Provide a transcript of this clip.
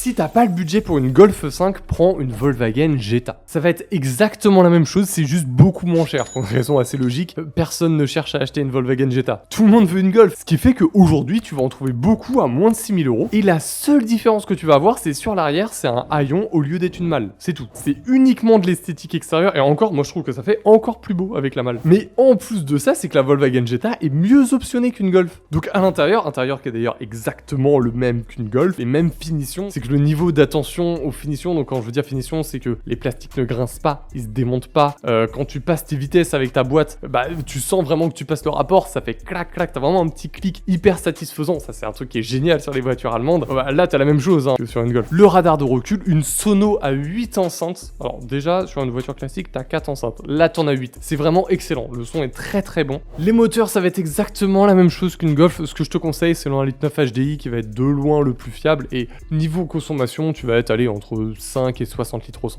Si t'as pas le budget pour une Golf 5, prends une Volkswagen Jetta. Ça va être exactement la même chose, c'est juste beaucoup moins cher. Pour une raison assez logique, personne ne cherche à acheter une Volkswagen Jetta. Tout le monde veut une Golf. Ce qui fait qu'aujourd'hui, tu vas en trouver beaucoup à moins de 6 000 €. Et la seule différence que tu vas avoir, c'est sur l'arrière, c'est un haillon au lieu d'être une malle. C'est tout. C'est uniquement de l'esthétique extérieure. Et encore, moi je trouve que ça fait encore plus beau avec la malle. Mais en plus de ça, c'est que la Volkswagen Jetta est mieux optionnée qu'une Golf. Donc à l'intérieur qui est d'ailleurs exactement le même qu'une Golf, les mêmes finitions, c'est que le niveau d'attention aux finitions, donc quand je veux dire finition, c'est que les plastiques ne grincent pas, ils se démontent pas. Quand tu passes tes vitesses avec ta boîte, bah tu sens vraiment que tu passes le rapport, ça fait clac clac, t'as vraiment un petit clic hyper satisfaisant. Ça c'est un truc qui est génial sur les voitures allemandes. Bah, là t'as la même chose que sur une Golf. Le radar de recul, une sono à 8 enceintes. Alors déjà sur une voiture classique t'as 4 enceintes, là t'en as 8. C'est vraiment excellent, le son est très très bon. Les moteurs ça va être exactement la même chose qu'une Golf. Ce que je te conseille c'est le 1.9 HDI qui va être de loin le plus fiable, et niveau consommation tu vas être allé entre 5 et 60 litres au 100.